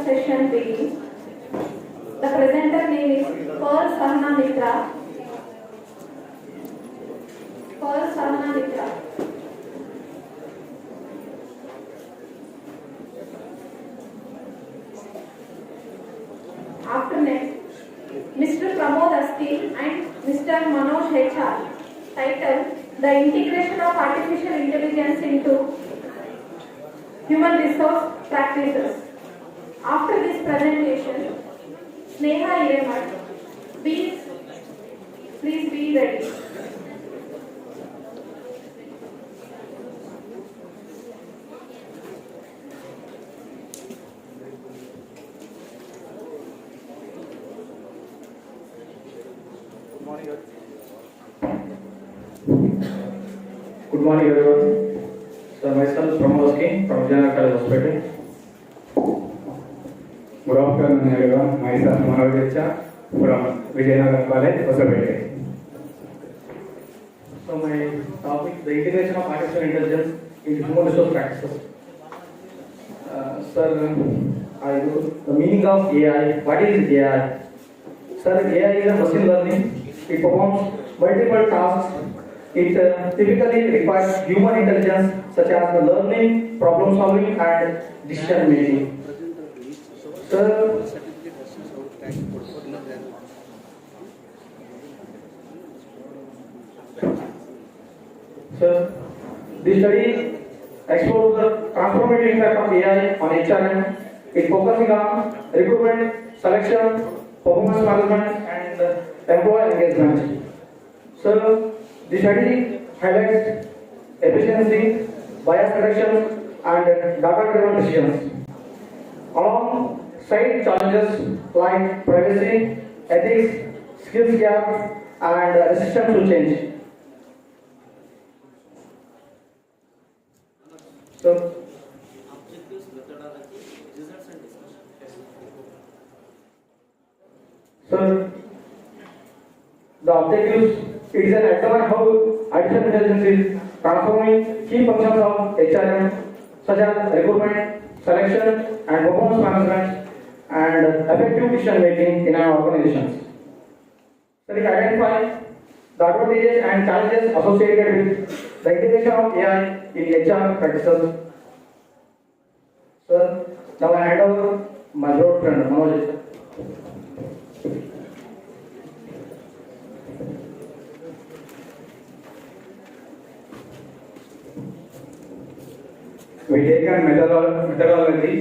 session begins. The presenter name is Pearl Sahana Mitra. Pearl Sahana Mitra. After next, Mr. Pramod Asti and Mr. Manoj HR. Title: The Integration of Artificial Intelligence into Human Resource Practices. After this presentation, Sneha Iremat, please be ready. Good morning, everyone. So myself Pramod Asti from Vijayanagar College Hospital. Good afternoon, everyone. Myself Manoj HR from Vijayanagar College Hospital. So my topic: the integration of artificial intelligence into human resource practices. Sir, the meaning of AI. What is AI? Sir, AI is a machine learning. It performs multiple tasks. It typically requires human intelligence such as learning, problem solving, and decision making. Sir, this study explores the transformative impact of AI on HRM. It focusing on recruitment, selection, performance management, and employee engagement. So, the study highlights efficiency, bias reduction, and data-driven decisions. Alongside challenges like privacy, ethics, skills gap, and resistance to change. So, Objectives, methodology, results and discussion. So, the objectives, it is an examine how artificial intelligence is transforming key functions of HRM such as recruitment, selection, and performance management, and effective decision making in our organizations. So, it identifies the advantages and challenges associated with the integration of AI in HR practices. So, now I hand over my broad friend Manoj. We take on methodology.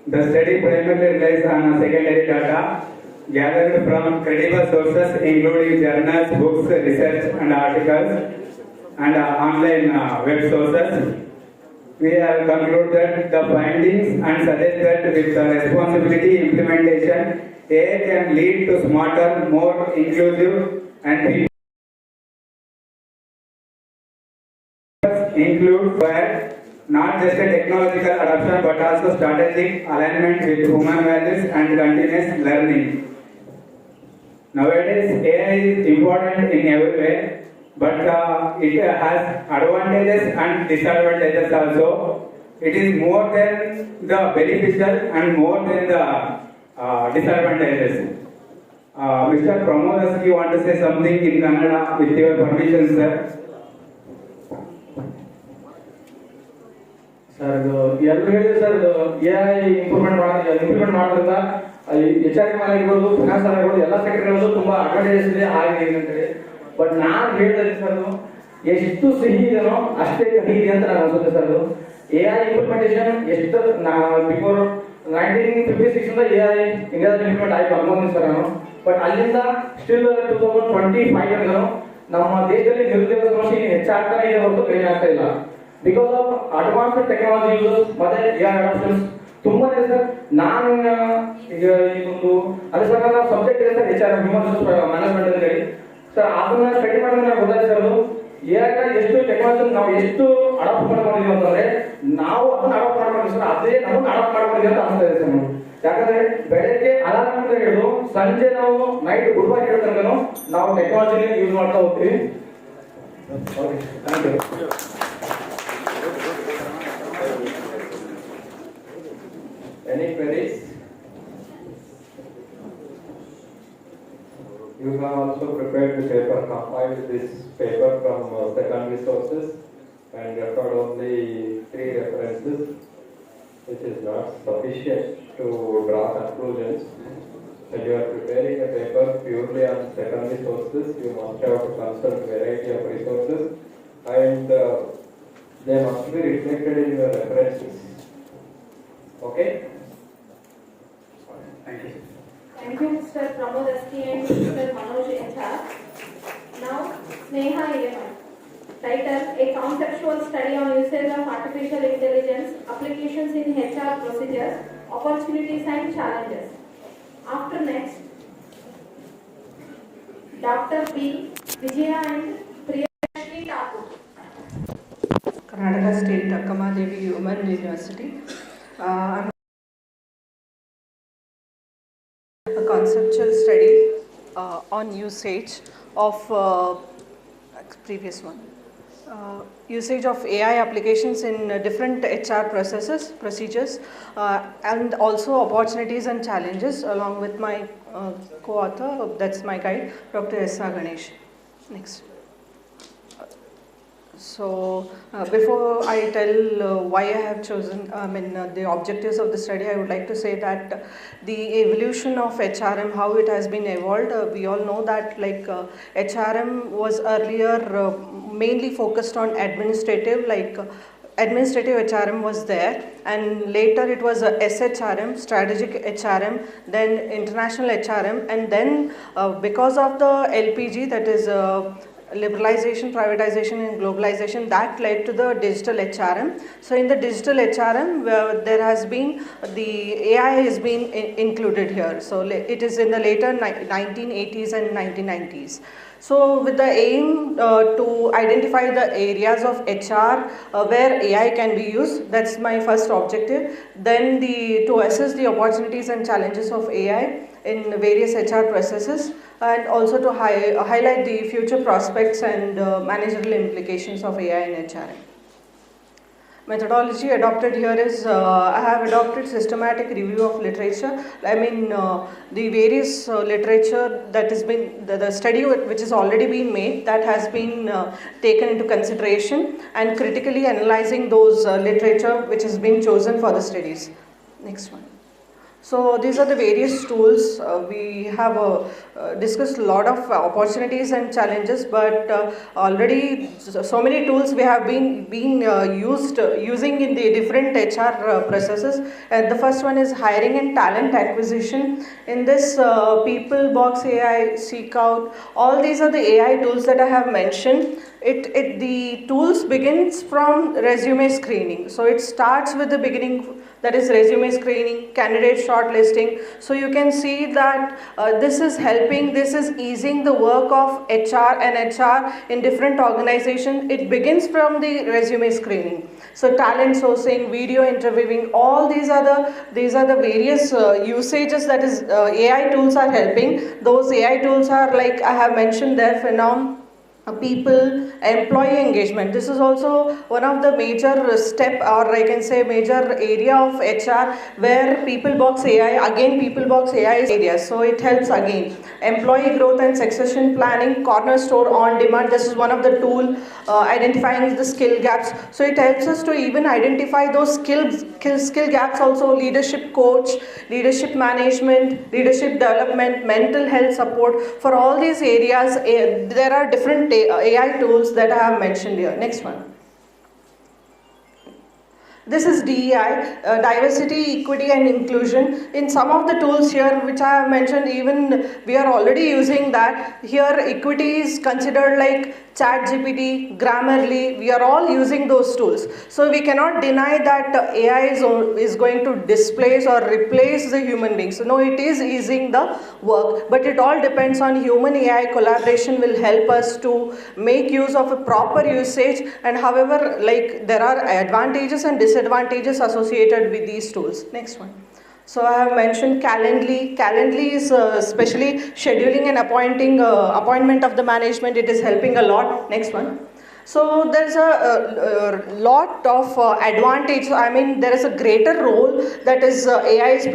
The study primarily relies on secondary data gathered from credible sources including journals, books, research and articles, and online web sources. We have concluded the findings and suggest that with the responsibility implementation, AI can lead to smarter, more inclusive and include where not just a technological adoption but also strategic alignment with human values and continuous learning. Nowadays, AI is important in every way, but it has advantages and disadvantages also. It is more than the beneficial and more than the disadvantages. Mr. Pramod Asti, you want to say something in Kannada with your permission, sir? Sir ಎಲ್ಲರೂ ಹೇಳಿದ್ರು sir AI improvement ಮಾಡೋದ್ರಿಂದ HR ಆಗಿರ್ಬೋದು, finance ಆಗಿರ್ಬೋದು, ಎಲ್ಲ ಸೆಕ್ಟರ್ಗಳಲ್ಲೂ ತುಂಬಾ advantages ಇದೆ ಹಾಗೆ ಅಂತೇಳಿ. ಬಟ್ ನಾನು ಹೇಳಿದ್ರೆ ಸರ್ ಎಷ್ಟು ಸಿಹಿ ಇದೆನೋ ಅಷ್ಟೇ ಕಹಿ ಇದೆ ಅಂತ ನಾನು ಅನ್ಸುತ್ತೆ ಸರ್. AI ಇಂಪ್ಲಿಮೆಂಟೇಷನ್ ಎಷ್ಟು ಬಿಫೋರ್ 1956 ಇಂದ AI ಇಂಡಿಯಾದಲ್ಲಿ ಇಂಪ್ಲಿಮೆಂಟ್ ಆಯ್ತು ಅನ್ಕೊಂಡಿದ್ದೀನಿ ಸರ್ ನಾನು. ಬಟ್ ಅಲ್ಲಿಂದ ಸ್ಟಿಲ್ 2025 ನಮ್ಮ ದೇಶದಲ್ಲಿ ನಿರುದ್ಯೋಗ ಸಮಸ್ಯೆ ಹೆಚ್ಚಾಗ್ತಾನೆ ಇದೆ ಹೊರತು ಕಡಿಮೆ ಆಗ್ತಾ ಇಲ್ಲ. Because of advanced technology uses ಮತ್ತೆ AI adoptions ತುಂಬಾ ಇದೆ ಸರ್. ನಾನು ಈಗ ಈ ಒಂದು ಅದೇ ಸರ್ ನನ್ನ ಸಬ್ಜೆಕ್ಟ್ ಇದೆ sir HR human resource management ಅಂತ ಹೇಳಿ ಸರ್. ಅದನ್ನ ಸ್ಟಡಿ ಮಾಡಿದ್ರೆ ನನಗೆ ಗೊತ್ತಾಯ್ತು ಸರ್ AI ಎಷ್ಟು ಟೆಕ್ನಾಲಜಿ ನಾವು ಎಷ್ಟು ಅಡಾಪ್ಟ್ ಮಾಡ್ಕೊಂಡಿದ್ದೀವಿ ಅಂತಂದ್ರೆ ನಾವು ಅದನ್ನ ಅಡಾಪ್ಟ್ ಮಾಡ್ಕೊಂಡಿದ್ದೀವಿ ಸರ್, ಅದೇ ನಮ್ಮನ್ನ ಅಡಾಪ್ಟ್ ಮಾಡ್ಕೊಂಡಿದ್ದೀವಿ ಅಂತ ಅನ್ಸ್ತಾ ಇದೆ ಸರ್ ನಾವು. ಯಾಕಂದ್ರೆ ಬೆಳಗ್ಗೆ ಅಲಾರ್ಮ್ ಅಂತ ಹೇಳಿದ್ರು ಸಂಜೆ ನಾವು ನೈಟ್ ಗುಡ್ ಬೈ ಹೇಳೋ ತನಕ ನಾವು ಟೆಕ್ನಾಲಜಿನ ಯೂಸ್ ಮಾಡ್ತಾ ಹೋಗ್ತೀವಿ. Okay, thank you. Any queries? You have also prepared the paper, compiled this paper from secondary sources and referred only 3 references, which is not sufficient to draw conclusions. When you are preparing a paper purely on secondary sources, you must have to consult variety of resources and they must be reflected in your references. Okay? Thank you. Thank you, Mr. Pramod SK and Mr. Manoj HR. Now, Sneha EMI. Title: A conceptual study on usage of artificial intelligence, applications in HR procedures, opportunities and challenges. After next, Dr. B. Vijaya and Priyashri Thakur. Karnataka State Kamadevi Women University. I'm a conceptual study on usage of previous one. Usage of AI applications in different HR procedures, and also opportunities and challenges, along with my co-author, that's my guide, Dr. S.R. Ganesh. Next. So before I tell why I have chosen, the objectives of the study, I would like to say that the evolution of HRM, how it has been evolved, we all know that HRM was earlier mainly focused on administrative, administrative HRM was there, and later it was a SHRM, strategic HRM, then international HRM, and then because of the LPG, that is liberalization, privatization and globalization, that led to the digital HRM. So in the digital HRM, there has been, the AI has been included here. So it is in the later 1980s and 1990s. So with the aim to identify the areas of HR where AI can be used, that's my first objective. Then to assess the opportunities and challenges of AI in various HR processes, and also to highlight the future prospects and managerial implications of AI in HRM. Methodology adopted here is, I have adopted systematic review of literature. The various literature that has been, the study which has already been made, that has been taken into consideration, and critically analyzing those literature which has been chosen for the studies. Next one. So these are the various tools. We have discussed a lot of opportunities and challenges, but already so many tools we have been using in the different HR processes. And the first one is hiring and talent acquisition. In this, People Box AI, Seek Out, all these are the AI tools that I have mentioned. The tools begins from resume screening. So it starts with the beginning, that is resume screening, candidate shortlisting. So you can see that this is helping, this is easing the work of HR and HR in different organizations. It begins from the resume screening. So talent sourcing, video interviewing, all these are the various usages that is AI tools are helping. Those AI tools are, like I have mentioned there, Phenom, people, employee engagement. This is also one of the major step, or I can say major area of HR, where People Box AI, again People Box AI is area. So it helps again. Employee growth and succession planning, Cornerstone on demand. This is one of the tool identifying the skill gaps. So it helps us to even identify those skill gaps also. Leadership coach, leadership management, leadership development, mental health support. For all these areas, there are different AI tools that I have mentioned here. Next one. This is DEI, diversity, equity and inclusion. In some of the tools here which I have mentioned, even we are already using that. Here equity is considered like ChatGPT, Grammarly, we are all using those tools. So we cannot deny that AI is going to displace or replace the human beings. So no, it is easing the work, but it all depends on human AI collaboration will help us to make use of a proper usage. And however, like there are advantages and disadvantages associated with these tools. Next one. So I have mentioned Calendly. Calendly is especially scheduling and appointment of the management. It is helping a lot. Next one. So there's a lot of advantage. I mean, there is a greater role that is AI is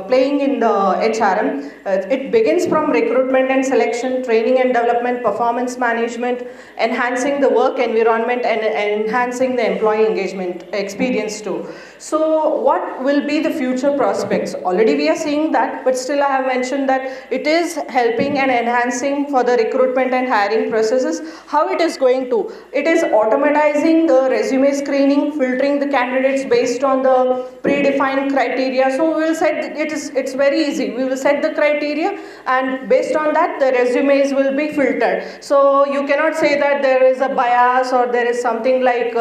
playing in the HRM. It begins from recruitment and selection, training and development, performance management, enhancing the work environment and enhancing the employee engagement experience too. So what will be the future prospects? Already we are seeing that, but still I have mentioned that it is helping and enhancing for the recruitment and hiring processes. How it is going to? It is automatizing the resume screening, filtering the candidates based on the predefined criteria. So we will set it's very easy. We will set the criteria, and based on that the resumes will be filtered. So you cannot say that there is a bias or there is something like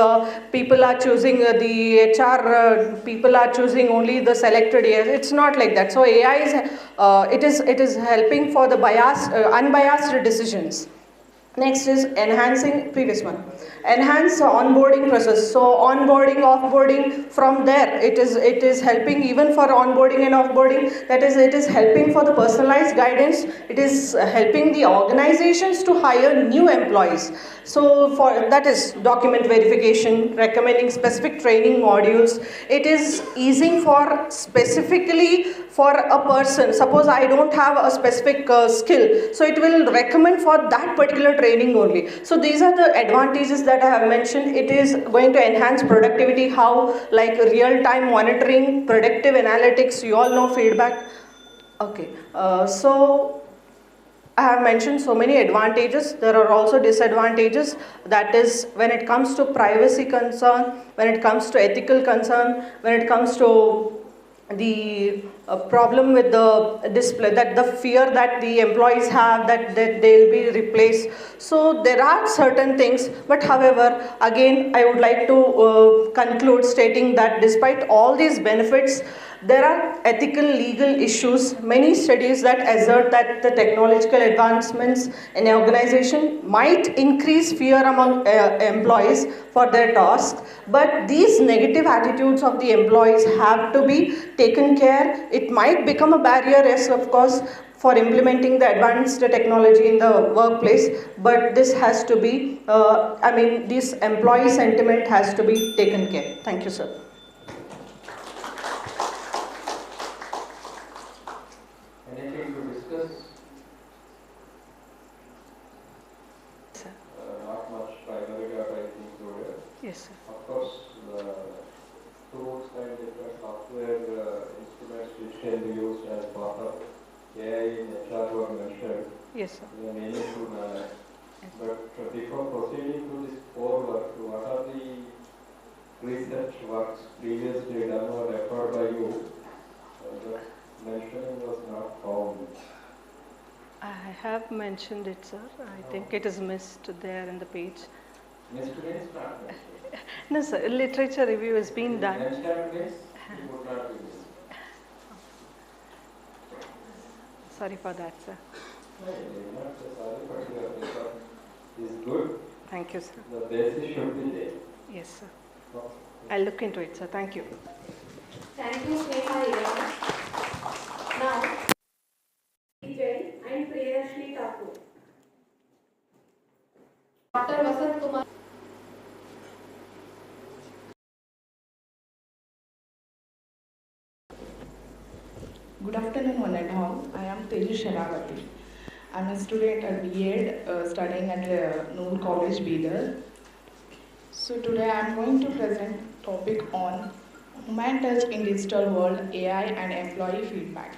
people are choosing the HR people are choosing only the selected areas. It's not like that. So AI is it is helping for the unbiased decisions. Next is enhancing, previous one, enhance onboarding process. So onboarding, offboarding, from there it is helping even for onboarding and offboarding. That is, it is helping for the personalized guidance. It is helping the organizations to hire new employees. So for that is document verification, recommending specific training modules. It is easing for specifically for a person. Suppose I don't have a specific skill, so it will recommend for that particular training only. So these are the advantages that I have mentioned. It is going to enhance productivity. How? Like real-time monitoring, predictive analytics. You all know feedback. Okay. So I have mentioned so many advantages. There are also disadvantages. That is when it comes to privacy concern, when it comes to ethical concern, when it comes to the problem with the display, that the fear that the employees have that they'll be replaced. So there are certain things, but however, again, I would like to conclude stating that despite all these benefits, there are ethical, legal issues. Many studies that assert that the technological advancements in an organization might increase fear among employees for their tasks, but these negative attitudes of the employees have to be taken care. It might become a barrier, yes, of course, for implementing the advanced technology in the workplace, but this has to be, this employee sentiment has to be taken care. Thank you, sir. Anything to discuss? Sir. Not much primary data is included. Yes, sir. Of course, the tools and different software instruments which can be used as part of AI in HR were mentioned Yes, sir. in a meaningful manner. But before proceeding to this core work, what are the research works previously done or referred by you? The mentioning was not found. I have mentioned it, sir. I think it is missed there in the page. Missed means not mentioned. No, sir. Literature review has been done. Mentioned means it would not be missed. Sorry for that, sir. No, you are not sorry, but your paper is good. Thank you, sir. The basis should be there. Yes, sir. No. I'll look into it, sir. Thank you. Thank you, Sneha Irani. Now, Jain and Priyashri Thakur. Dr. Vasant Kumar. Good afternoon, one and all. I am Teju Sharavati. I am a student at B.Ed studying at Noor College, Bidar. So today I am going to present topic on human touch in digital world, AI and employee feedback.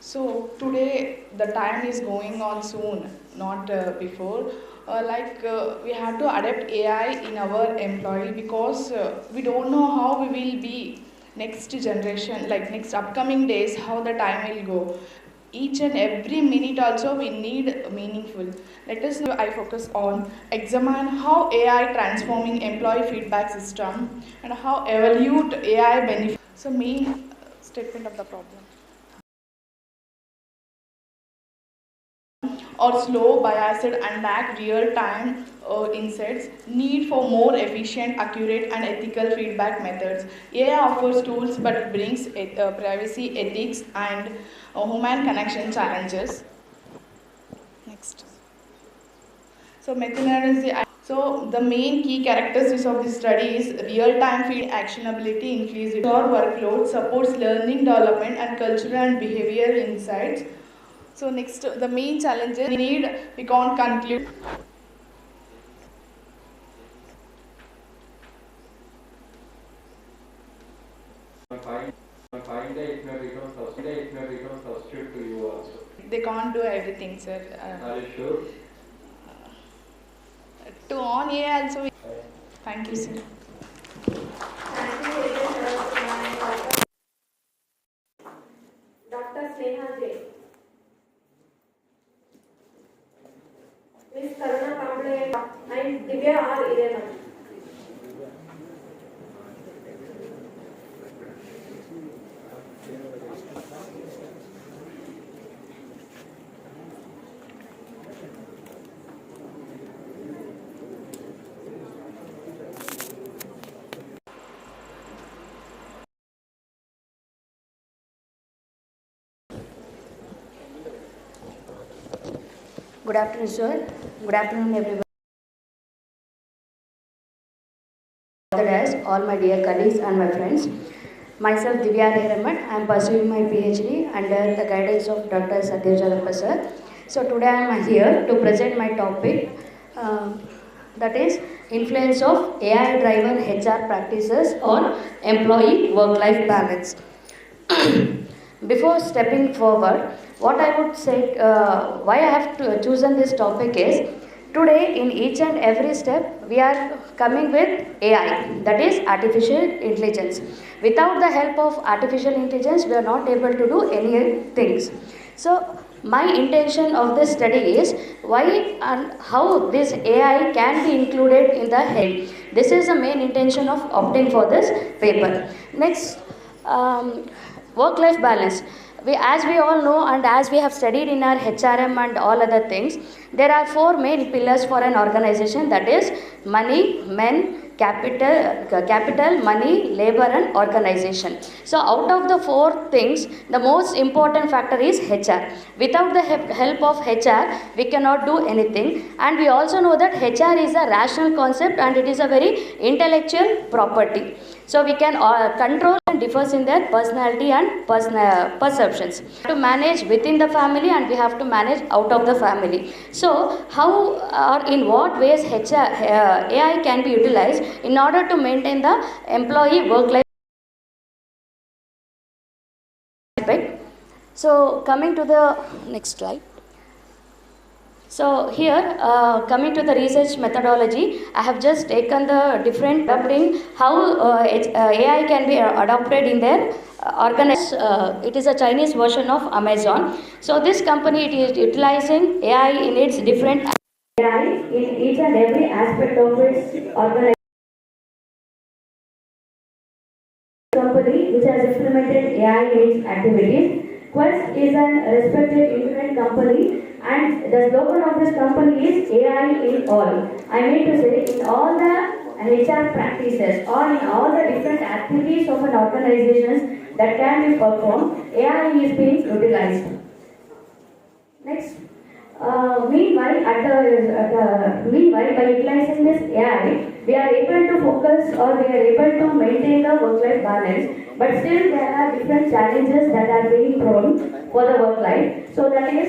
So today the time is going on soon, not before. We have to adapt AI in our employee because we don't know how we will be next generation, like next upcoming days, how the time will go. Each and every minute also we need meaningful. Let us know, I focus on examine how AI transforming employee feedback system and how evaluate AI benefit. So main statement of the problem. Or slow, biased and lack real-time insights, need for more efficient, accurate and ethical feedback methods. AI offers tools but brings privacy, ethics and human connection challenges. Next. So methodology. So the main key characteristics of this study is real-time feed actionability, increases your workload, supports learning development and cultural and behavioral insights. So next, the main challenges we can't conclude. Find that it may become substitute to you also. They can't do everything, sir. Are you sure? To on AI also. Thank you, sir. Thank you, Dr. Sneha J. Miss Karuna Kamble and Divya R. Ireman. Good afternoon, sir. Good afternoon, everyone. As all my dear colleagues and my friends, myself Divya Niraman. I am pursuing my PhD under the guidance of Dr. Satyajit sir. So today I am here to present my topic, that is influence of AI-driven HR practices on employee work-life balance. Before stepping forward, what I would say, why I have chosen this topic is, today in each and every step we are coming with AI, that is artificial intelligence. Without the help of artificial intelligence, we are not able to do any things. So my intention of this study is why and how this AI can be included in the head. This is the main intention of opting for this paper. Next, work-life balance. As we all know and as we have studied in our HRM and all other things, there are 4 main pillars for an organization, that is money, men, capital, money, labor and organization. So out of the 4 things, the most important factor is HR. Without the help of HR, we cannot do anything, and we also know that HR is a rational concept and it is a very intellectual property. So we can control and differs in their personality and perceptions. To manage within the family and we have to manage out of the family. So how or in what ways AI can be utilized in order to maintain the employee work-life aspect. So coming to the next slide. So here, coming to the research methodology, I have just taken the different adapting how AI can be adopted in their organization. It is a Chinese version of Amazon. So this company, it is utilizing AI in its different AI in each and every aspect of its organization. Company which has implemented AI in its activities. Quest is a respected internet company, and the slogan of this company is AI in all. I mean to say, in all the HR practices or in all the different activities of an organization that can be performed, AI is being utilized. Next. Meanwhile, by utilizing this AI, we are able to focus or we are able to maintain the work-life balance, but still there are different challenges that are being thrown for the work life. So that is,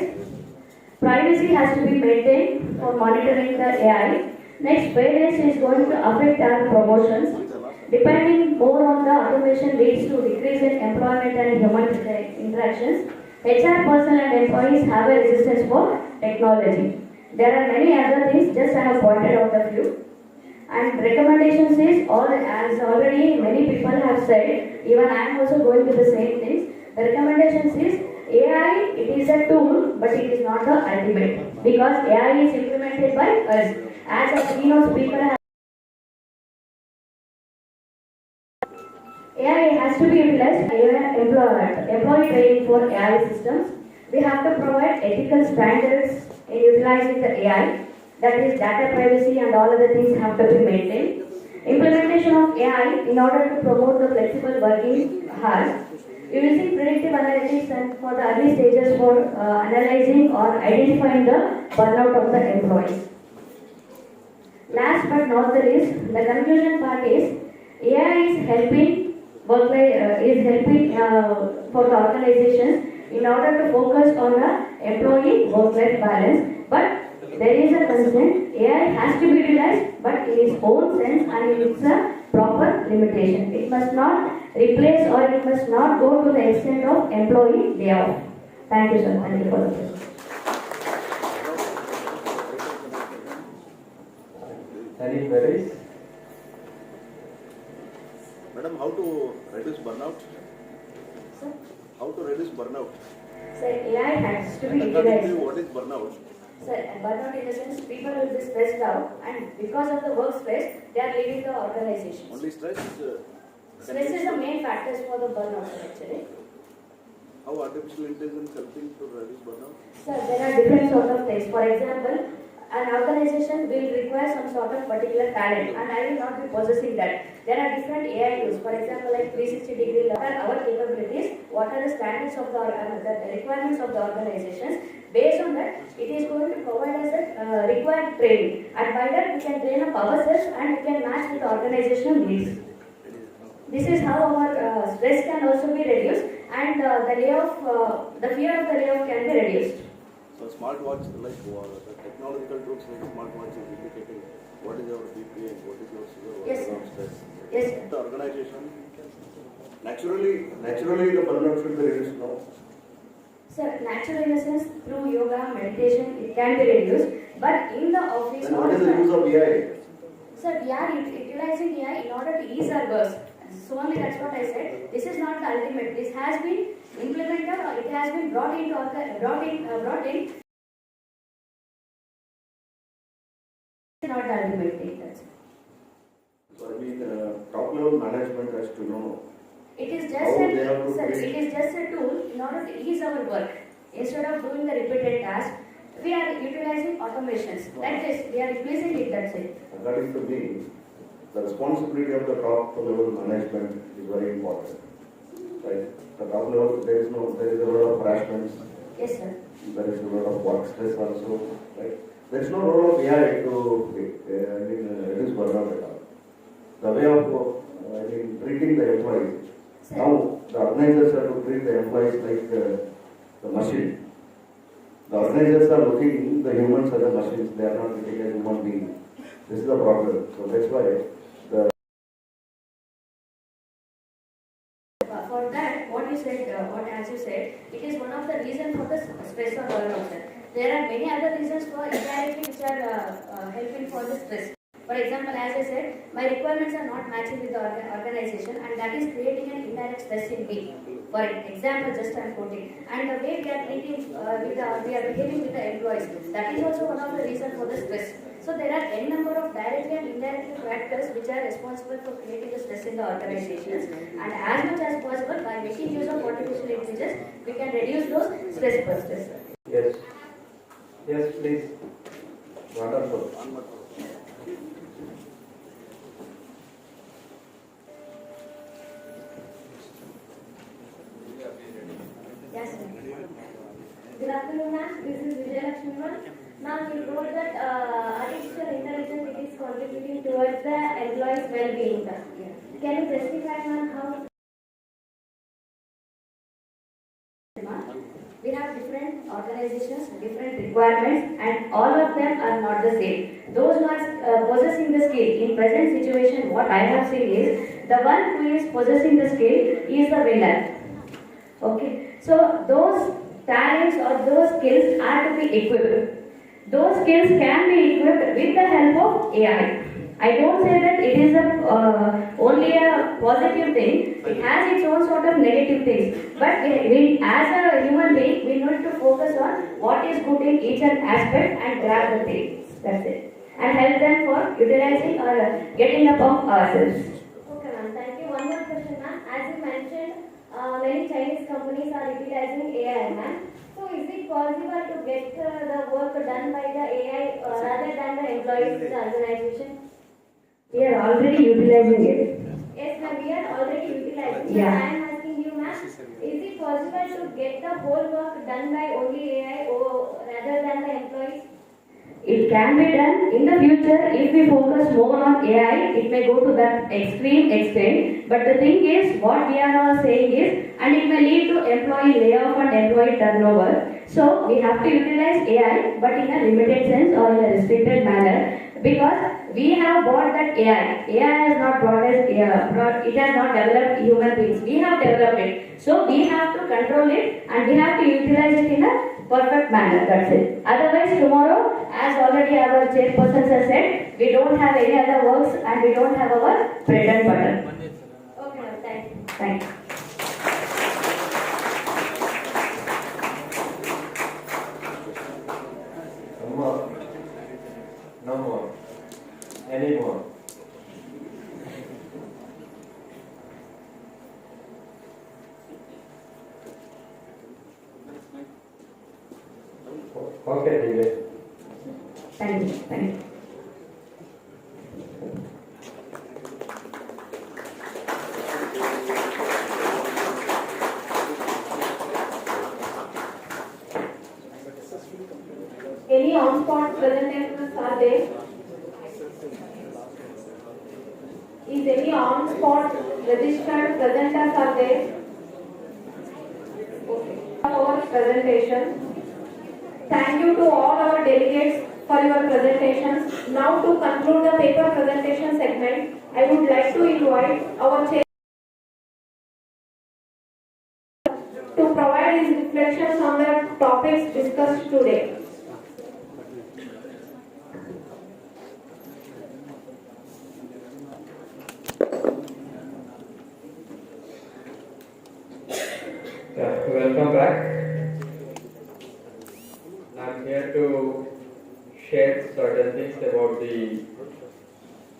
privacy has to be maintained for monitoring the AI. Next, fairness is going to affect our promotions. Depending more on the automation leads to decrease in employment and human interactions. HR personnel and employees have a resistance for technology. There are many other things, just I have pointed out a few. And recommendations is, as already many people have said, even I am also going to the same things. The recommendations is, AI, it is a tool, but it is not the ultimate. Because AI is implemented by us. As a keynote speaker, AI has to be utilized employee training for AI systems. We have to provide ethical standards in utilizing the AI. That is, data privacy and all other things have to be maintained. Implementation of AI in order to promote the flexible working hours. Using predictive analytics and for the early stages for analyzing or identifying the burnout of the employees. Last but not the least, the conclusion part is AI is helping for the organizations in order to focus on the employee work-life balance. But there is a concern, AI has to be utilized, but in its own sense and in its proper limitation. It must not replace or it must not go to the extent of employee layoff. Thank you, sir. Thank you for the question. Any queries? Madam, how to reduce burnout? Sir? How to reduce burnout? Sir, AI has to be And according to utilized. you, what is burnout? Sir, burnout in the sense people will be stressed out and because of the work stress, they are leaving the organization. Only stress? Stress is the main factors for the burnout, sir, actually. How artificial intelligence helping to reduce burnout? Sir, there are different sort of things. For example, an organization will require some sort of particular talent and I will not be possessing that. There are different AI tools. For example, like 360-degree, what are our capabilities, what are the standards of the requirements of the organizations. Based on that, it is going to provide us a required training. And by that, we can train up ourselves and we can match with the organizational needs. This is how our stress can also be reduced and the fear of the layoff can be reduced. So smartwatch, like the technological tools like smartwatch is indicating what is our BP and what is your sugar, what Yes, is sir. our stress. Yes, sir. The organization, naturally the burnout should be reduced now. Sir, natural innocence through yoga, meditation, it can be reduced. But in the office, Then what is the use of AI? sir, we are utilizing AI in order to ease our work. So only that's what I said. This is not the ultimate. This has been implemented or it has been brought in. It's not the ultimate thing. That's it. So I mean, top level management has to know. It is How just they have to sir, treat- it is just a tool in order to ease our work. Instead of doing the repeated task, we are utilizing automations. Like this, we are replacing it. That's it. According to me, the responsibility of the top level management is very important. Right? The top level, there is a lot of harassment, Yes, sir. there is a lot of work stress also. Right? There is no role of AI to reduce burnout at all. The way of treating the employees. Sir. Now the organizers are to treat the employees like the machine. The organizers are looking the humans as a machines. They are not looking as human beings. This is the problem. So that's why the For that, as you said, it is one of the reasons for the stress or burnout, sir. There are many other reasons for indirectly which are helping for the stress. For example, as I said, my requirements are not matching with the organization and that is creating an indirect stress in me. For example, just I am quoting. And the way we are treating, we are behaving with the employees, that is also one of the reasons for the stress. So there are n number of directly and indirectly factors which are responsible for creating the stress in the organizations. And as much as possible, by making use of artificial intelligence, we can reduce those stress busters. Yes. Yes, please. Wonderful. Yes, sir. Good afternoon, ma'am. This is Vijay Lakshmi, ma'am. Now, you wrote that artificial intelligence is contributing towards the employees' well-being. Can you justify, ma'am, how? We have different organizations, different requirements, and all of them are not the same. Those who are possessing the skill in present situation, what I have seen is the one who is possessing the skill is the winner. Okay, so those talents or those skills are to be equipped. Those skills can be equipped with the help of AI. I don't say that it is only a positive thing. It has its own sort of negative things. But we as a human being, we need to focus on what is good in each and aspect and grab the things. That's it. And help them for utilizing or getting up of ourselves. Okay, ma'am. Thank you. One more question, ma'am. As you mentioned, many Chinese companies are utilizing AI, ma'am. So, is it possible to get the work done by the AI rather than the employees in the organization? We are already utilizing it. Yes, ma'am. We are already utilizing. Yeah. But I am asking you, ma'am, is it possible to get the whole work done by only AI or rather than the employees? It can be done in the future if we focus more on AI. It may go to that extreme extent. But the thing is, what we are all saying is, and it may lead to employee layoff and employee turnover. So we have to utilize AI, but in a limited sense or in a restricted manner, because we have bought that AI. AI has not brought us, it has not developed human beings. We have developed it. So we have to control it and we have to utilize it in a perfect manner. That's it. Otherwise, tomorrow, as already our chairperson has said, we don't have any other works and we don't have our bread and butter. Okay, ma'am. Thank you. Thank you. No more. No more. Any more? Okay, Divya. Thank you. Thank you. Any on-spot presentations are there? Is any on-spot registered presenters are there? Okay. Our presentation. Thank you to all our delegates for your presentations. Now to conclude the paper presentation segment, I would like to invite our chair to provide his reflections on the topics discussed today. Welcome back. I'm here to share certain things about the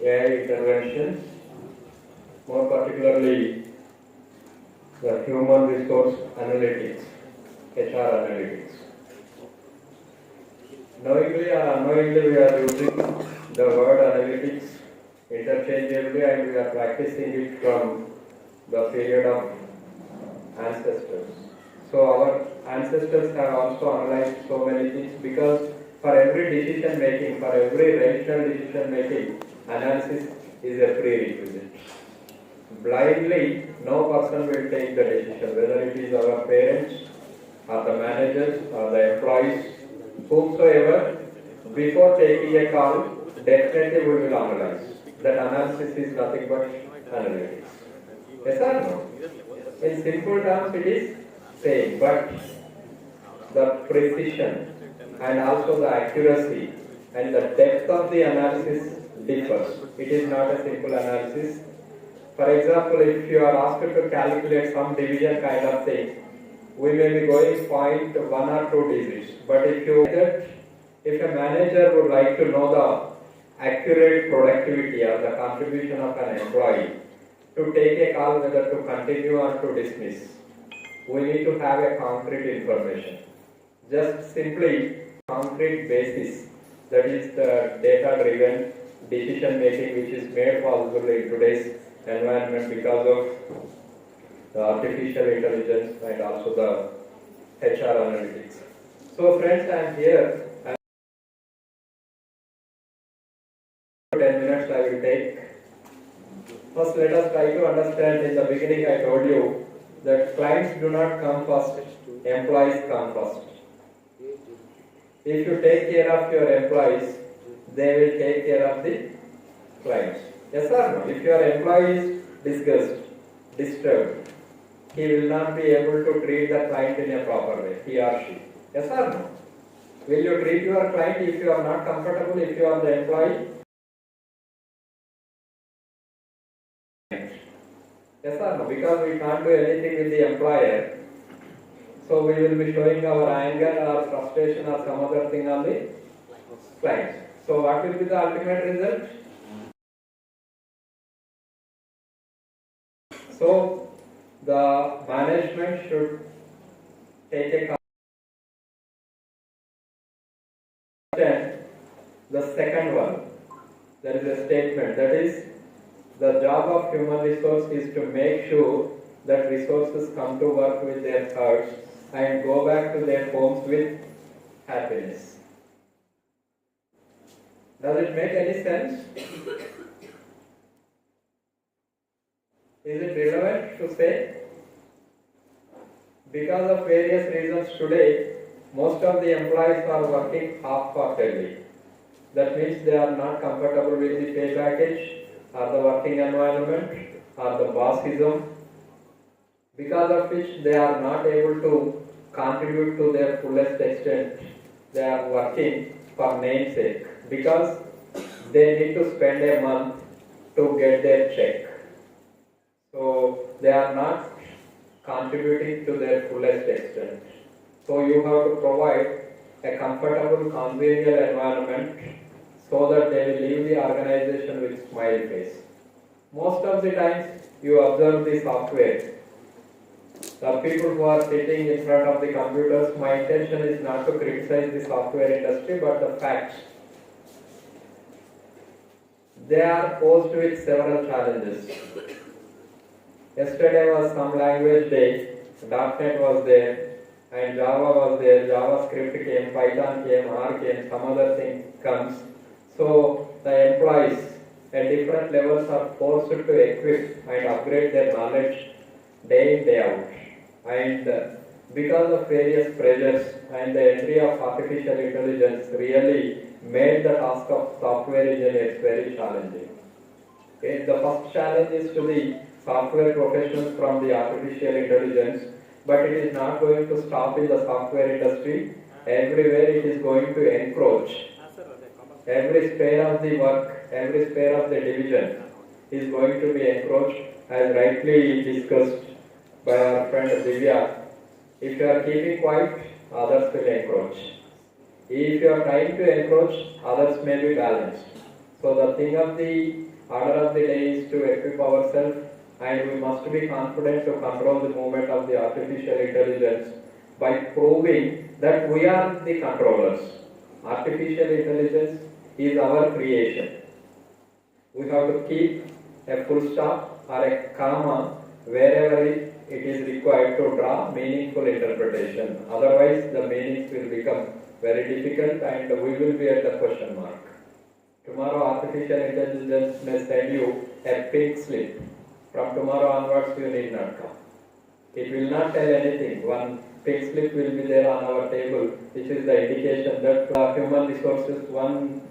AI interventions, more particularly the human resource analytics, HR analytics. Knowingly or unknowingly, we are using the word analytics interchangeably and we are practicing it from the period of ancestors. So our ancestors have also analyzed so many things because for every decision making, for every rational decision making, analysis is a prerequisite. Blindly, no person will take the decision, whether it is our parents or the managers or the employees, whomsoever, before taking a call, definitely we will analyze. That analysis is nothing but analytics. Yes or no? In simple terms, it is same, but the precision and also the accuracy and the depth of the analysis differs. It is not a simple analysis. For example, if you are asked to calculate some division kind of thing, we may be going point 1 or 2 digits. But if a manager would like to know the accurate productivity or the contribution of an employee, to take a call whether to continue or to dismiss, we need to have a concrete information. Just simply concrete basis, that is the data-driven decision making which is made possible in today's environment because of the artificial intelligence and also the HR analytics. So friends, I am here. 10 minutes I will take. First, let us try to understand. In the beginning I told you that clients do not come first, employees come first. If you take care of your employees, they will take care of the clients. Yes or no? If your employee is disgusted, disturbed, he will not be able to treat the client in a proper way, he or she. Yes or no? Will you treat your client if you are not comfortable, if you are the employee? Yes or no? Because we can't do anything with the employer. So we will be showing our anger or frustration or some other thing on the clients. So what will be the ultimate result? So the management should take a the second one. There is a statement that is the job of human resource is to make sure that resources come to work with their hearts and go back to their homes with happiness. Does it make any sense? Is it relevant to say? Because of various reasons today, most of the employees are working half-heartedly. That means they are not comfortable with the pay package or the working environment or the bossism, because of which they are not able to contribute to their fullest extent. They are working for namesake because they need to spend a month to get their check. So they are not contributing to their fullest extent. So you have to provide a comfortable, congenial environment so that they will leave the organization with smile face. Most of the times you observe the software. The people who are sitting in front of the computers, my intention is not to criticize the software industry, but the facts. They are posed with several challenges. Yesterday was some language day, .NET was there, and Java was there, JavaScript came, Python came, R came, some other thing comes. So the employees at different levels are forced to equip and upgrade their knowledge day in, day out. And because of various pressures and the entry of artificial intelligence really made the task of software engineers very challenging. Okay, the first challenge is to the software professionals from the artificial intelligence, but it is not going to stop in the software industry. Everywhere it is going to encroach. Every sphere of the work, every sphere of the division is going to be encroached, as rightly discussed by our friend Divya. If you are keeping quiet, others will encroach. If you are trying to encroach, others may be balanced. So the thing of the order of the day is to equip ourselves, and we must be confident to control the movement of the artificial intelligence by proving that we are the controllers. Artificial intelligence is our creation. We have to keep a full stop or a comma wherever it is required to draw meaningful interpretation. Otherwise, the meanings will become very difficult and we will be at the question mark. Tomorrow, artificial intelligence may send you a pink slip. From tomorrow onwards, you need not come. It will not tell anything. One pink slip will be there on our table, which is the indication that human resources, one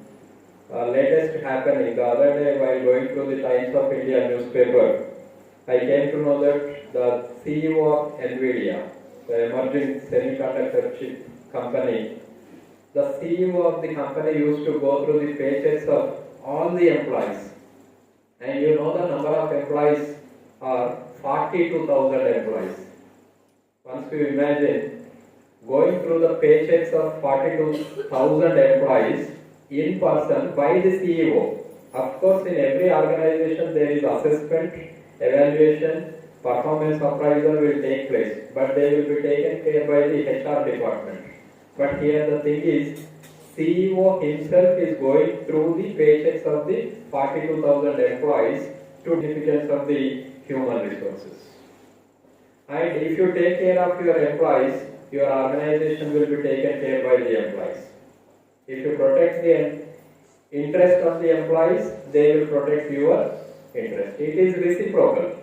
latest happening. The other day, while going through the Times of India newspaper, I came to know that the CEO of NVIDIA, the emerging semiconductor chip company, the CEO of the company used to go through the paychecks of all the employees. And you know the number of employees are 42,000 employees. Once you imagine going through the paychecks of 42,000 employees in person by the CEO. Of course, in every organization there is assessment, evaluation, performance appraisal will take place, but they will be taken care by the HR department. But here the thing is, CEO himself is going through the paychecks of the 42,000 employees to significance of the human resources. And if you take care of your employees, your organization will be taken care by the employees. If you protect the interest of the employees, they will protect your interest. It is reciprocal.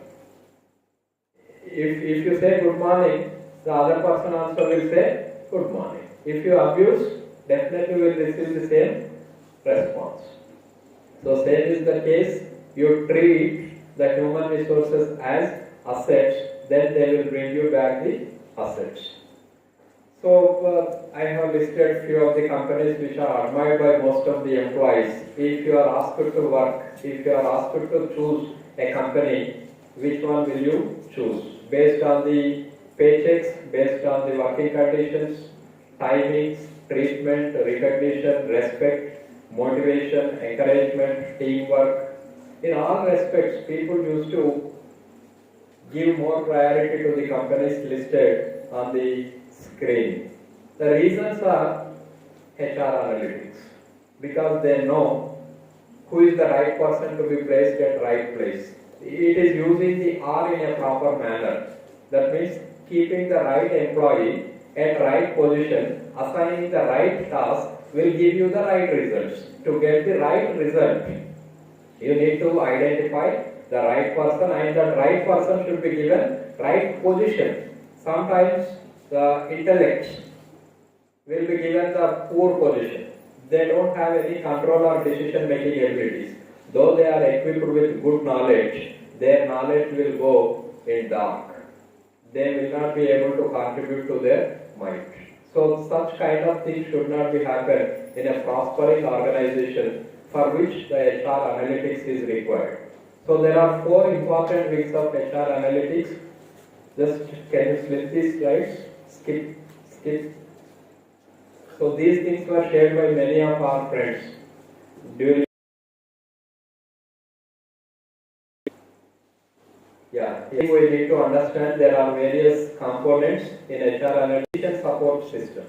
If you say good morning, the other person also will say good morning. If you abuse, definitely you will receive the same response. So same is the case. You treat the human resources as assets, then they will bring you back the assets. So I have listed few of the companies which are admired by most of the employees. If you are asked to work, if you are asked to choose a company, which one will you choose? Based on the paychecks, based on the working conditions, timings, treatment, recognition, respect, motivation, encouragement, teamwork. In all respects, people used to give more priority to the companies listed on the screen. The reasons are HR analytics, because they know who is the right person to be placed at right place. It is using the R in a proper manner. That means keeping the right employee at right position, assigning the right task will give you the right results. To get the right result, you need to identify the right person, and that right person should be given right position. Sometimes the intellect will be given the poor position. They don't have any control or decision making abilities. Though they are equipped with good knowledge, their knowledge will go in dark. They will not be able to contribute to their mind. So such kind of things should not be happen in a prospering organization for which the HR analytics is required. So there are 4 important wings of HR analytics. Just can you flip these slides? Skip. So these things were shared by many of our friends during. Here we need to understand there are various components in HR analytics support system.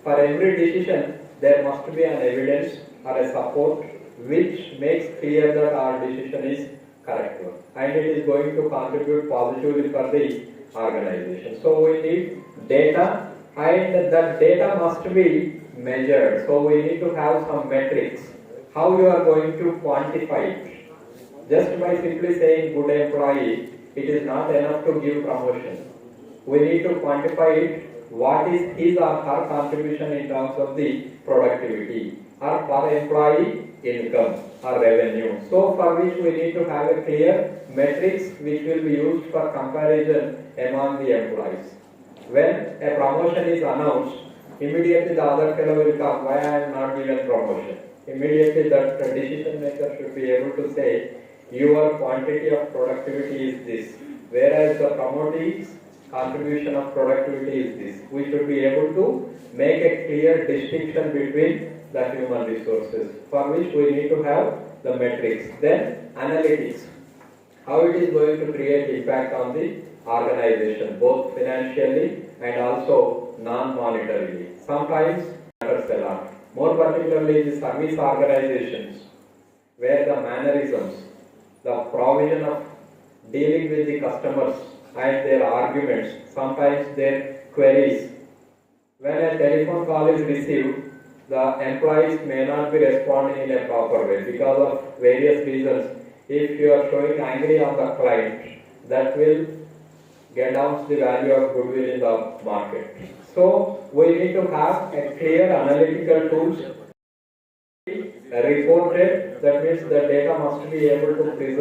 For every decision, there must be an evidence or a support which makes clear that our decision is correct one, and it is going to contribute positively for the organization. So we need data, and that data must be measured. So we need to have some metrics. How you are going to quantify it? Just by simply saying good employee, it is not enough to give promotion. We need to quantify it. What is his or her contribution in terms of the productivity, or per employee income or revenue. So for which we need to have a clear metrics which will be used for comparison among the employees. When a promotion is announced, immediately the other fellow will come, why I am not given promotion? Immediately that decision maker should be able to say, your quantity of productivity is this, whereas the promotee's contribution of productivity is this. We should be able to make a clear distinction between the human resources, for which we need to have the metrics. Then analytics, how it is going to create impact on the organization, both financially and also non-monetarily. Sometimes matters a lot, more particularly the service organizations, where the mannerisms, the provision of dealing with the customers and their arguments, sometimes their queries. When a telephone call is received, the employees may not be responding in a proper way because of various reasons. If you are showing angry on the client, that will get down the value of goodwill in the market. So we need to have a clear analytical tools reported. That means the data must be able to preserve